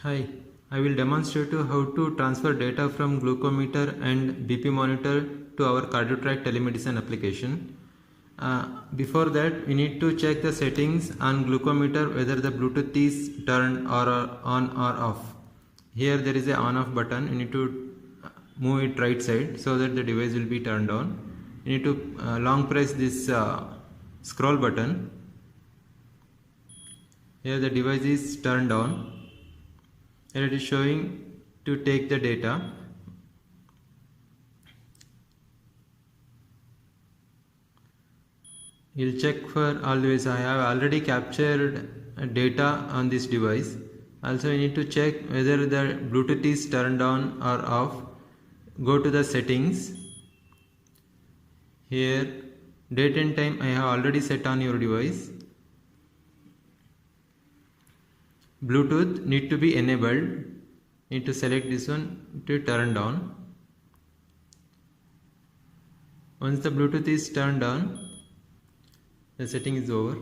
Hi, I will demonstrate you how to transfer data from glucometer and BP monitor to our CardioTrack telemedicine application. Before that, we need to check the settings on glucometer whether the Bluetooth is turned or on or off. Here there is a on off button. You need to move it right side so that the device will be turned on. You need to long press this scroll button. Here the device is turned on. Here it is showing to take the data. You'll check for always. I have already captured data on this device. Also, you need to check whether the Bluetooth is turned on or off. Go to the settings. Here, date and time I have already set on your device. Bluetooth need to be enabled. Need to select this one to turn on. Once the Bluetooth is turned on, the setting is over.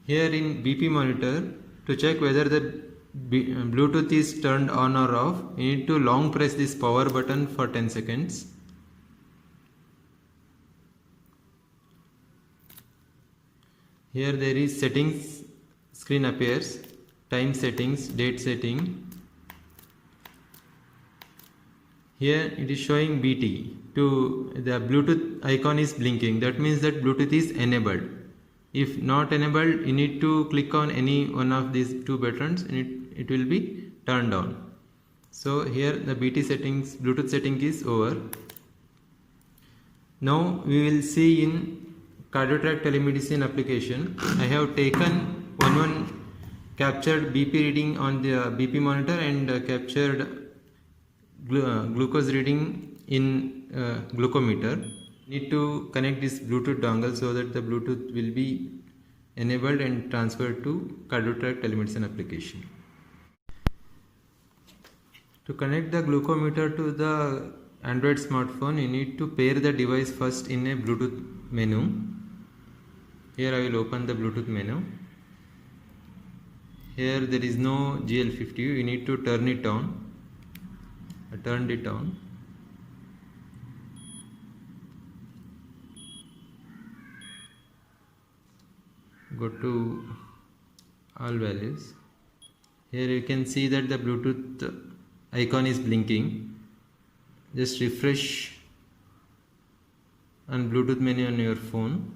Here in BP monitor, to check whether the Bluetooth is turned on or off, you need to long press this power button for 10 seconds. Here there is settings screen appears, time settings, date setting. Here it is showing BT. The Bluetooth icon is blinking. That means that Bluetooth is enabled. If not enabled, you need to click on any one of these two buttons and it will be turned on. So here the BT settings, Bluetooth setting is over. Now we will see in CardioTrack telemedicine application. I have taken one captured BP reading on the BP monitor and captured glucose reading in glucometer. Need to connect this Bluetooth dongle so that the Bluetooth will be enabled and transferred to CardioTrack telemedicine application. To connect the glucometer to the Android smartphone, you need to pair the device first in a Bluetooth menu. Here I will open the Bluetooth menu. Here there is no GL50, you need to turn it on. I turned it on. Go to all values. Here you can see that the Bluetooth icon is blinking. Just refresh on Bluetooth menu on your phone.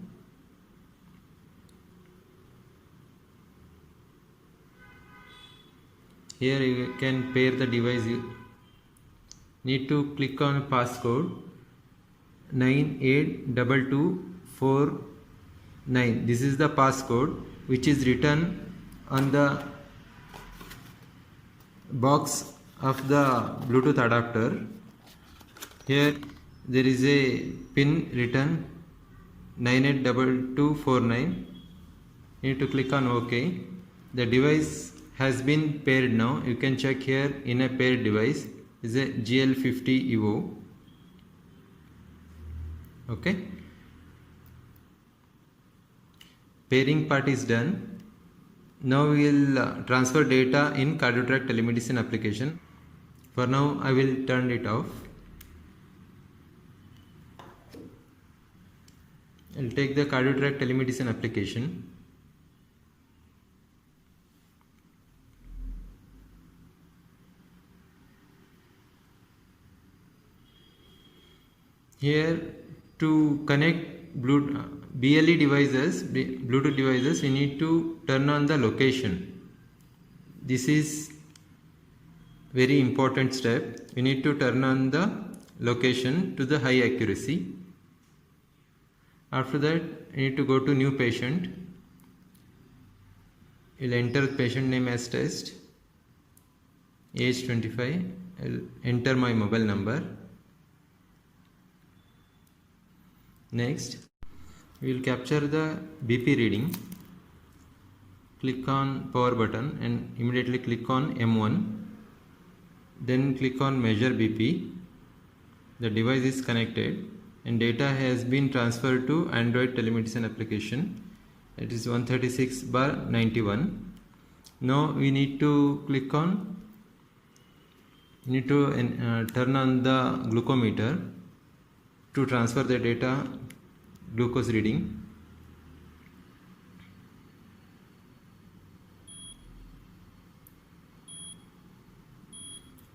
Here you can pair the device. You need to click on passcode 982249. This is the passcode which is written on the box of the Bluetooth adapter. Here there is a pin written 982249. You need to click on OK. The device has been paired now. You can check here in a paired device is a GL50 Evo. Okay. Pairing part is done. Now we will transfer data in CardioTrack telemedicine application. For now I will turn it off. I will take the CardioTrack telemedicine application. Here to connect BLE devices, Bluetooth devices, we need to turn on the location. This is very important step. We need to turn on the location to the high accuracy. After that, you need to go to new patient. You will enter patient name as test, age 25. I will enter my mobile number. Next, we will capture the BP reading. Click on power button and immediately click on M1. Then click on measure BP. The device is connected and data has been transferred to Android telemedicine application. It is 136/91. Now we need to turn on the glucometer to transfer the data glucose reading.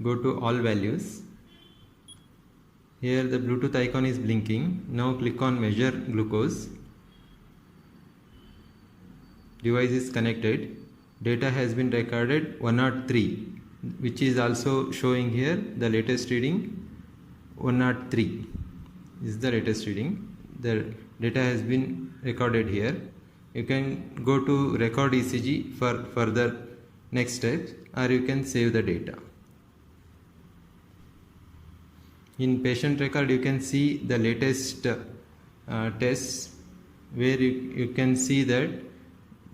Go to all values. Here the Bluetooth icon is blinking. Now click on measure glucose. Device is connected. Data has been recorded 103, which is also showing here the latest reading 103 is the latest reading. The data has been recorded here. You can go to record ECG for further next steps, or you can save the data. In patient record you can see the latest tests, where you can see that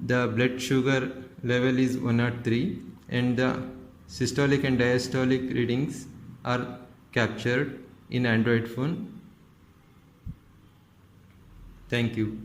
the blood sugar level is 103 and the systolic and diastolic readings are captured in Android phone. Thank you.